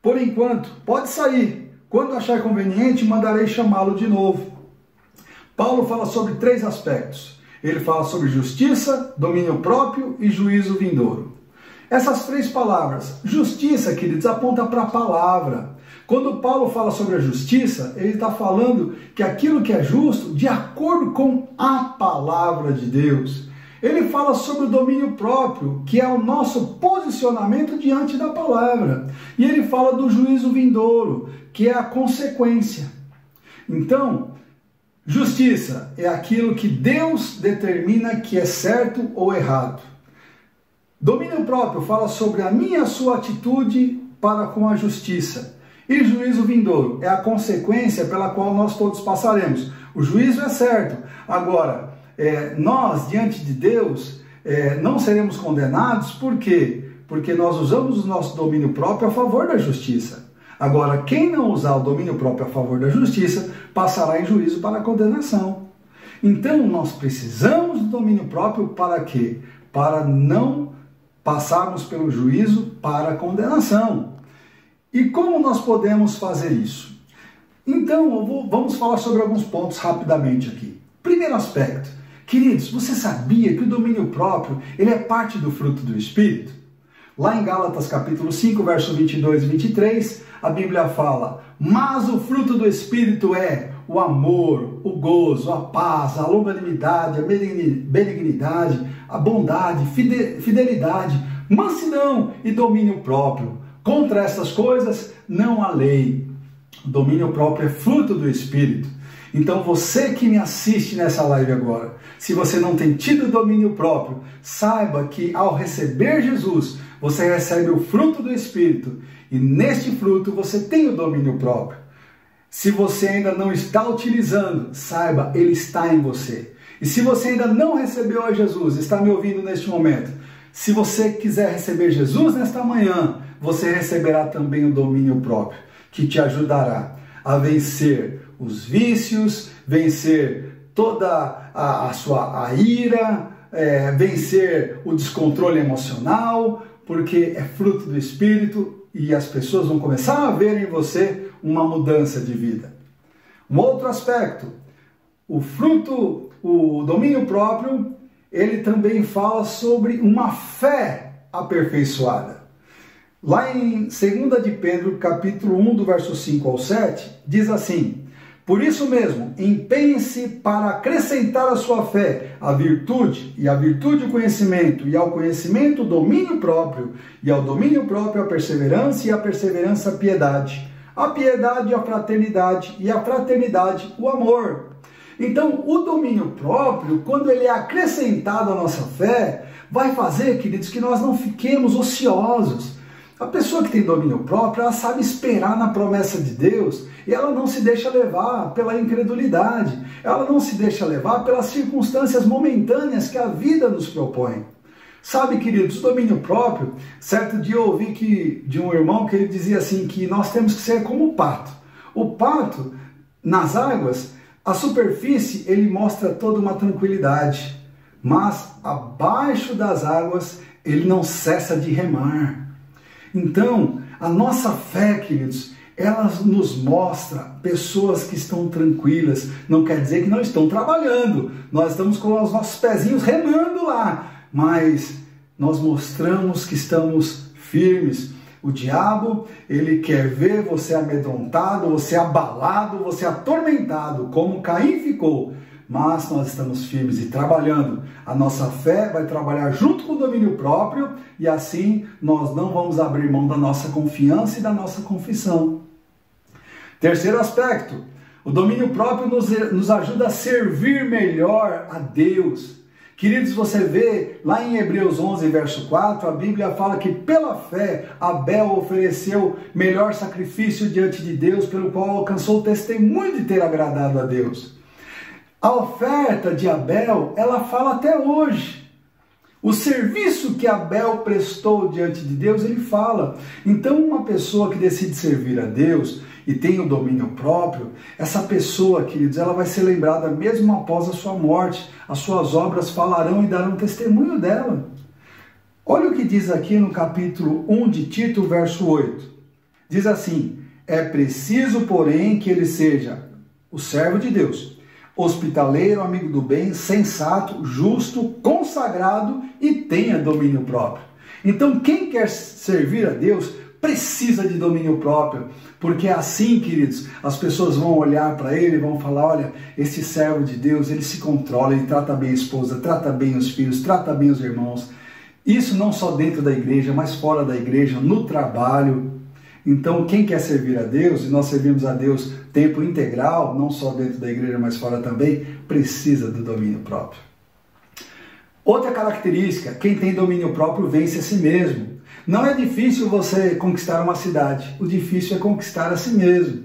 por enquanto, pode sair, quando achar conveniente, mandarei chamá-lo de novo. Paulo fala sobre 3 aspectos. Ele fala sobre justiça, domínio próprio e juízo vindouro. Essas três palavras, justiça, queridos, aponta para a palavra. Quando Paulo fala sobre a justiça, ele está falando que aquilo que é justo, de acordo com a palavra de Deus. Ele fala sobre o domínio próprio, que é o nosso posicionamento diante da palavra. E ele fala do juízo vindouro, que é a consequência. Então, justiça é aquilo que Deus determina que é certo ou errado. Domínio próprio fala sobre a minha e a sua atitude para com a justiça. E juízo vindouro é a consequência pela qual nós todos passaremos. O juízo é certo. Agora, nós, diante de Deus, não seremos condenados. Por quê? Porque nós usamos o nosso domínio próprio a favor da justiça. Agora, quem não usar o domínio próprio a favor da justiça, passará em juízo para a condenação. Então, nós precisamos do domínio próprio para quê? Para não passarmos pelo juízo para a condenação. E como nós podemos fazer isso? Então, vamos falar sobre alguns pontos rapidamente aqui. Primeiro aspecto. Queridos, você sabia que o domínio próprio ele é parte do fruto do Espírito? Lá em Gálatas capítulo 5, verso 22 e 23, a Bíblia fala: mas o fruto do Espírito é o amor, o gozo, a paz, a longanimidade, a benignidade, a bondade, fidelidade, mansidão e domínio próprio. Contra essas coisas não há lei. O domínio próprio é fruto do Espírito. Então você que me assiste nessa live agora, se você não tem tido domínio próprio, saiba que ao receber Jesus, você recebe o fruto do Espírito. E neste fruto você tem o domínio próprio. Se você ainda não está utilizando, saiba, ele está em você. E se você ainda não recebeu a Jesus, está me ouvindo neste momento, se você quiser receber Jesus nesta manhã, você receberá também o domínio próprio, que te ajudará a vencer os vícios, vencer toda a sua ira, vencer o descontrole emocional, porque é fruto do Espírito e as pessoas vão começar a ver em você uma mudança de vida. Um outro aspecto, o domínio próprio, ele também fala sobre uma fé aperfeiçoada. Lá em 2 de Pedro, capítulo 1, do verso 5 ao 7, diz assim: por isso mesmo, empenhe-se para acrescentar à sua fé a virtude, e à virtude o conhecimento, e ao conhecimento o domínio próprio, e ao domínio próprio a perseverança, e à perseverança a piedade a fraternidade, e a fraternidade o amor. Então, o domínio próprio, quando ele é acrescentado à nossa fé, vai fazer, queridos, que nós não fiquemos ociosos. A pessoa que tem domínio próprio, ela sabe esperar na promessa de Deus e ela não se deixa levar pela incredulidade, ela não se deixa levar pelas circunstâncias momentâneas que a vida nos propõe. Sabe, queridos, domínio próprio, certo dia eu ouvi de um irmão que ele dizia assim, que nós temos que ser como o pato. O pato, nas águas, a superfície, ele mostra toda uma tranquilidade, mas abaixo das águas, ele não cessa de remar. Então, a nossa fé, queridos, ela nos mostra pessoas que estão tranquilas. Não quer dizer que não estão trabalhando. Nós estamos com os nossos pezinhos remando lá. Mas nós mostramos que estamos firmes. O diabo, ele quer ver você amedrontado, você abalado, você atormentado, como Caim ficou. Mas nós estamos firmes e trabalhando. A nossa fé vai trabalhar junto com o domínio próprio e assim nós não vamos abrir mão da nossa confiança e da nossa confissão. Terceiro aspecto, o domínio próprio nos ajuda a servir melhor a Deus. Queridos, você vê lá em Hebreus 11, verso 4, a Bíblia fala que pela fé Abel ofereceu melhor sacrifício diante de Deus, pelo qual alcançou o testemunho de ter agradado a Deus. A oferta de Abel, ela fala até hoje. O serviço que Abel prestou diante de Deus, ele fala. Então, uma pessoa que decide servir a Deus e tem o domínio próprio, essa pessoa, queridos, ela vai ser lembrada mesmo após a sua morte. As suas obras falarão e darão testemunho dela. Olha o que diz aqui no capítulo 1 de Tito, verso 8. Diz assim: é preciso, porém, que ele seja o servo de Deus, hospitaleiro, amigo do bem, sensato, justo, consagrado e tenha domínio próprio. Então, quem quer servir a Deus precisa de domínio próprio, porque é assim, queridos, as pessoas vão olhar para ele e vão falar: olha, esse servo de Deus, ele se controla, ele trata bem a esposa, trata bem os filhos, trata bem os irmãos. Isso não só dentro da igreja, mas fora da igreja, no trabalho. Então, quem quer servir a Deus, e nós servimos a Deus tempo integral, não só dentro da igreja, mas fora também, precisa do domínio próprio. Outra característica: quem tem domínio próprio vence a si mesmo. Não é difícil você conquistar uma cidade, o difícil é conquistar a si mesmo.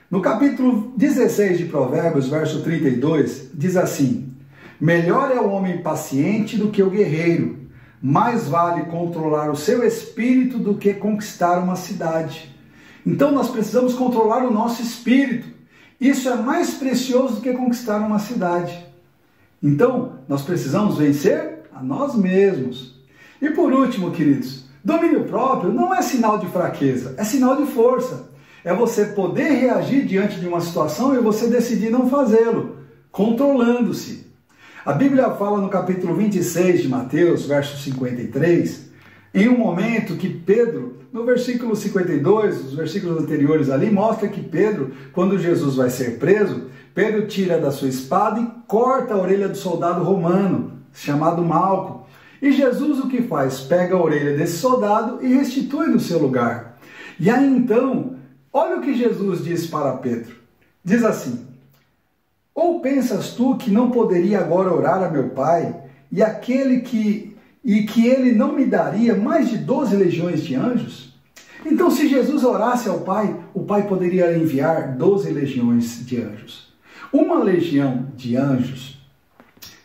No capítulo 16 de Provérbios, verso 32, diz assim: melhor é o homem paciente do que o guerreiro, mais vale controlar o seu espírito do que conquistar uma cidade. Então nós precisamos controlar o nosso espírito. Isso é mais precioso do que conquistar uma cidade. Então nós precisamos vencer a nós mesmos. E por último, queridos, domínio próprio não é sinal de fraqueza, é sinal de força. É você poder reagir diante de uma situação e você decidir não fazê-lo, controlando-se. A Bíblia fala no capítulo 26 de Mateus, verso 53, em um momento que Pedro, no versículo 52, os versículos anteriores ali, mostra que Pedro, quando Jesus vai ser preso, Pedro tira da sua espada e corta a orelha do soldado romano, chamado Malco. E Jesus o que faz? Pega a orelha desse soldado e restitui no seu lugar. E aí então, olha o que Jesus diz para Pedro. Diz assim: ou pensas tu que não poderia agora orar a meu Pai, e que ele não me daria mais de 12 legiões de anjos? Então, se Jesus orasse ao Pai, o Pai poderia enviar 12 legiões de anjos. Uma legião de anjos,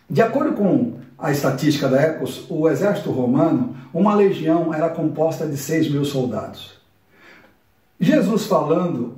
de acordo com a estatística da época, o exército romano, uma legião era composta de 6.000 soldados. Jesus, falando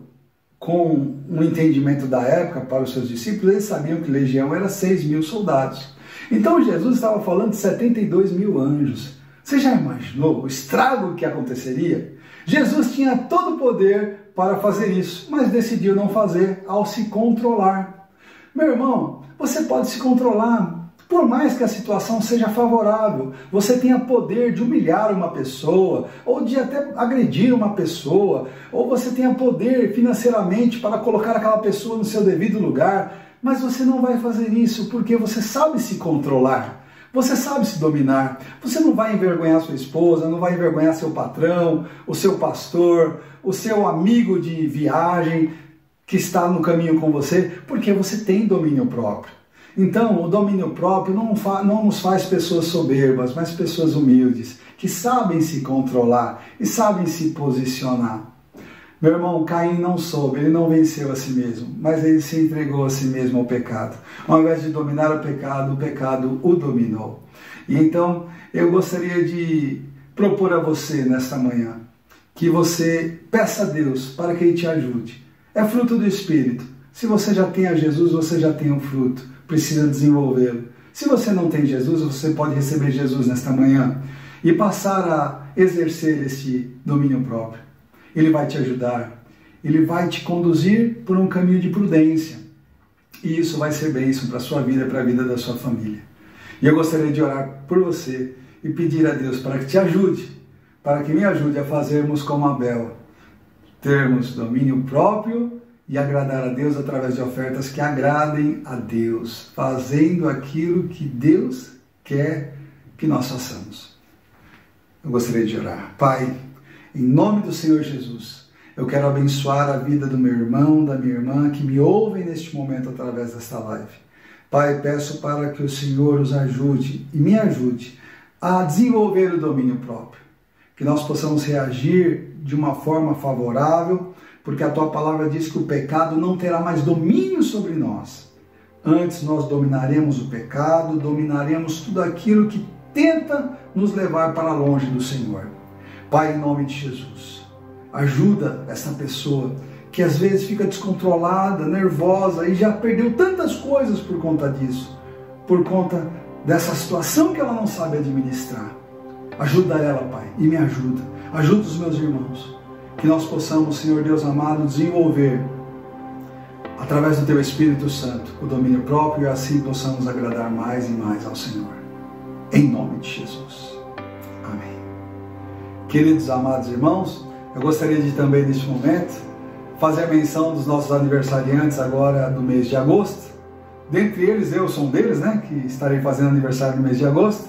com um entendimento da época para os seus discípulos, eles sabiam que legião era 6.000 soldados. Então Jesus estava falando de 72.000 anjos. Você já imaginou o estrago que aconteceria? Jesus tinha todo o poder para fazer isso, mas decidiu não fazer ao se controlar. Meu irmão, você pode se controlar. Por mais que a situação seja favorável, você tenha poder de humilhar uma pessoa, ou de até agredir uma pessoa, ou você tenha poder financeiramente para colocar aquela pessoa no seu devido lugar, mas você não vai fazer isso porque você sabe se controlar, você sabe se dominar, você não vai envergonhar sua esposa, não vai envergonhar seu patrão, o seu pastor, o seu amigo de viagem que está no caminho com você, porque você tem domínio próprio. Então, o domínio próprio não nos faz pessoas soberbas, mas pessoas humildes, que sabem se controlar e sabem se posicionar. Meu irmão, Caim não soube, ele não venceu a si mesmo, mas ele se entregou a si mesmo ao pecado. Ao invés de dominar o pecado o dominou. E então, eu gostaria de propor a você nesta manhã, que você peça a Deus para que Ele te ajude. É fruto do Espírito. Se você já tem a Jesus, você já tem um fruto. Precisa desenvolvê-lo. Se você não tem Jesus, você pode receber Jesus nesta manhã e passar a exercer esse domínio próprio. Ele vai te ajudar, ele vai te conduzir por um caminho de prudência. E isso vai ser bênção para a sua vida e para a vida da sua família. E eu gostaria de orar por você e pedir a Deus para que te ajude, para que me ajude a fazermos como Abel, termos domínio próprio e agradar a Deus através de ofertas que agradem a Deus, fazendo aquilo que Deus quer que nós façamos. Eu gostaria de orar. Pai, em nome do Senhor Jesus, eu quero abençoar a vida do meu irmão, da minha irmã, que me ouvem neste momento através desta live. Pai, peço para que o Senhor os ajude e me ajude a desenvolver o domínio próprio, que nós possamos reagir de uma forma favorável, porque a Tua palavra diz que o pecado não terá mais domínio sobre nós. Antes nós dominaremos o pecado, dominaremos tudo aquilo que tenta nos levar para longe do Senhor. Pai, em nome de Jesus, ajuda essa pessoa que às vezes fica descontrolada, nervosa e já perdeu tantas coisas por conta disso, por conta dessa situação que ela não sabe administrar. Ajuda ela, Pai, e me ajuda. Ajuda os meus irmãos. Que nós possamos, Senhor Deus amado, desenvolver através do Teu Espírito Santo, o domínio próprio, e assim possamos agradar mais e mais ao Senhor. Em nome de Jesus. Amém. Queridos amados irmãos, eu gostaria de também, neste momento, fazer a menção dos nossos aniversariantes agora do mês de agosto. Dentre eles, eu sou um deles, né, que estarei fazendo aniversário no mês de agosto.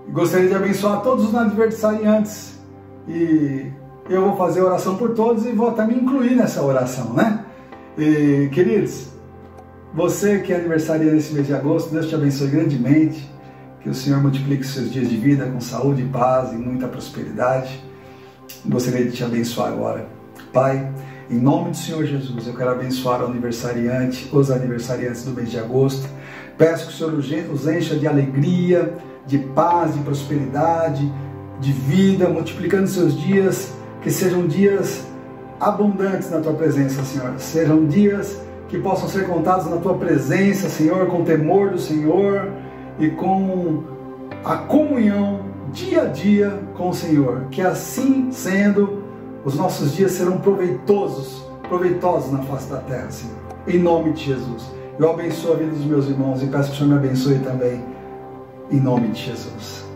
E gostaria de abençoar todos os aniversariantes. E eu vou fazer oração por todos e vou até me incluir nessa oração, né? E, queridos, você que é aniversariante nesse mês de agosto, Deus te abençoe grandemente. Que o Senhor multiplique os seus dias de vida com saúde, paz e muita prosperidade. Gostaria de te abençoar agora. Pai, em nome do Senhor Jesus, eu quero abençoar o aniversariante, os aniversariantes do mês de agosto. Peço que o Senhor os encha de alegria, de paz, de prosperidade, de vida, multiplicando seus dias, que sejam dias abundantes na Tua presença, Senhor. Sejam dias que possam ser contados na Tua presença, Senhor, com o temor do Senhor e com a comunhão dia a dia com o Senhor. Que assim sendo, os nossos dias serão proveitosos na face da terra, Senhor. Em nome de Jesus. Eu abençoo a vida dos meus irmãos e peço que o Senhor me abençoe também. Em nome de Jesus.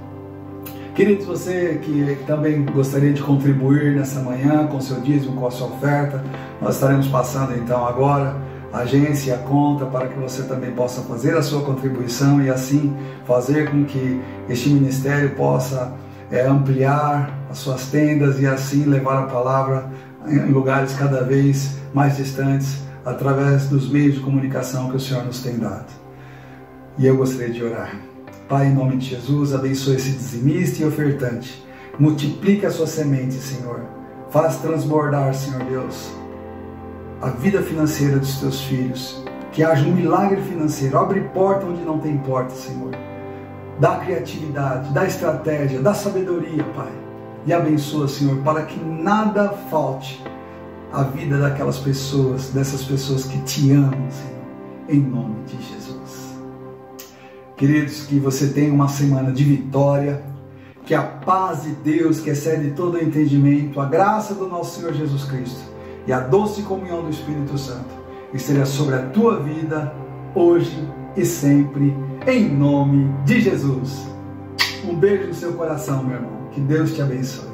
Queridos, você que também gostaria de contribuir nessa manhã com o seu dízimo, com a sua oferta, nós estaremos passando então agora a agência e a conta para que você também possa fazer a sua contribuição e assim fazer com que este ministério possa ampliar as suas tendas e assim levar a palavra em lugares cada vez mais distantes através dos meios de comunicação que o Senhor nos tem dado. E eu gostaria de orar. Pai, em nome de Jesus, abençoe esse dizimista e ofertante. Multiplique a sua semente, Senhor. Faz transbordar, Senhor Deus, a vida financeira dos teus filhos. Que haja um milagre financeiro. Abre porta onde não tem porta, Senhor. Dá criatividade, dá estratégia, dá sabedoria, Pai. E abençoa, Senhor, para que nada falte à vida daquelas pessoas, dessas pessoas que te amam, Senhor. Em nome de Jesus. Queridos, que você tenha uma semana de vitória, que a paz de Deus, que excede todo o entendimento, a graça do nosso Senhor Jesus Cristo e a doce comunhão do Espírito Santo esteja sobre a tua vida, hoje e sempre, em nome de Jesus. Um beijo no seu coração, meu irmão. Que Deus te abençoe.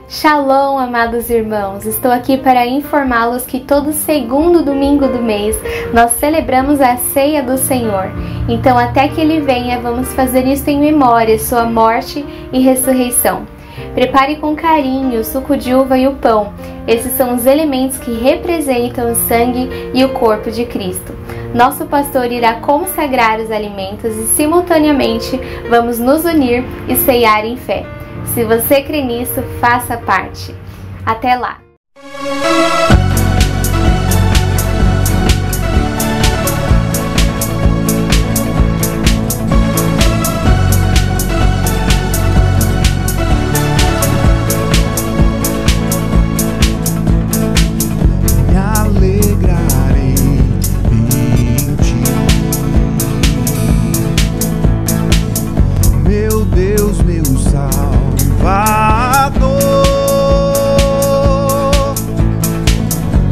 Shalom, amados irmãos! Estou aqui para informá-los que todo segundo domingo do mês nós celebramos a Ceia do Senhor. Então, até que Ele venha, vamos fazer isso em memória, sua morte e ressurreição. Prepare com carinho o suco de uva e o pão. Esses são os elementos que representam o sangue e o corpo de Cristo. Nosso pastor irá consagrar os alimentos e, simultaneamente, vamos nos unir e ceiar em fé. Se você crê nisso, faça parte. Até lá! Me alegrarei em ti, meu Deus, meu Salvador.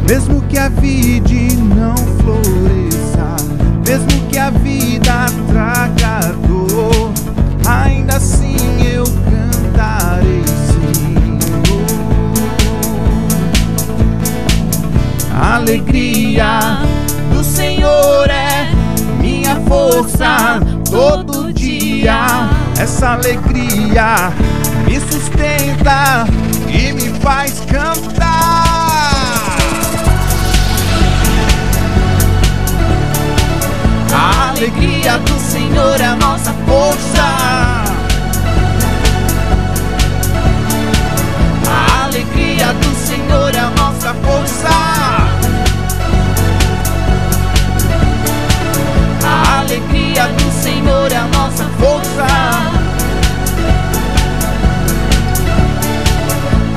Mesmo que a vide não floresça, mesmo que a vida traga dor, ainda assim eu cantarei, Senhor. A alegria do Senhor é minha força todo dia. Essa alegria me sustenta e me faz cantar. A alegria do Senhor é a nossa força. A alegria do Senhor é a nossa força. A alegria do Senhor é a nossa força.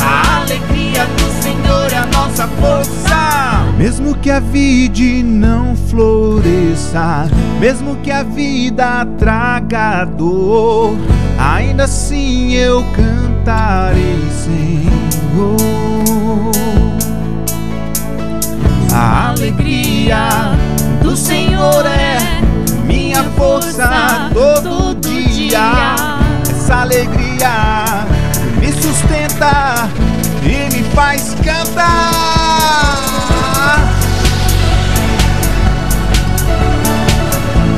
A alegria do Senhor é a nossa força. Mesmo que a vide não floresça, mesmo que a vida traga dor, ainda assim eu cantarei, Senhor. A alegria do Senhor é minha força todo dia. Essa alegria me sustenta e me faz cantar.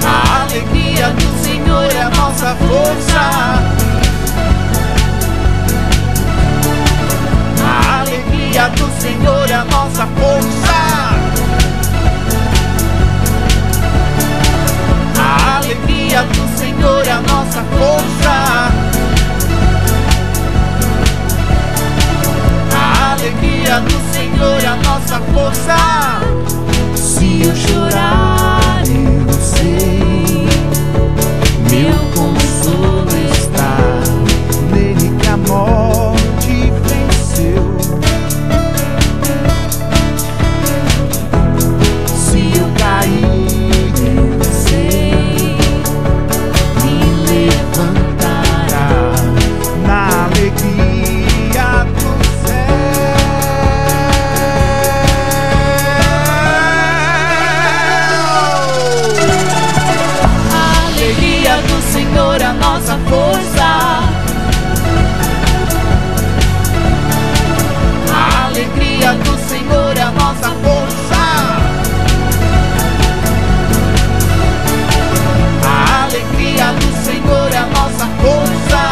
A alegria do Senhor é a nossa força. A alegria do Senhor é a nossa força. A alegria do Senhor é a nossa força. A alegria do Senhor é a nossa força. Se eu chorar, eu sei, meu consolo está nele que a morte venceu. Se eu cair, eu sei, me levantará na alegria do céu. A alegria do Senhor é a nossa força. A alegria do Senhor é a nossa força. A alegria do Senhor é a nossa força.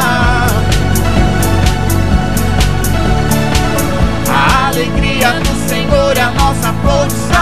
A alegria do Senhor é a nossa força.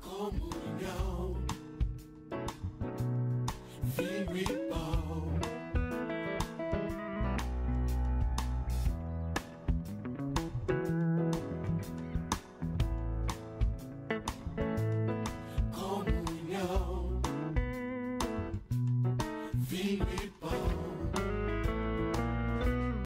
Comunhão, firme pão.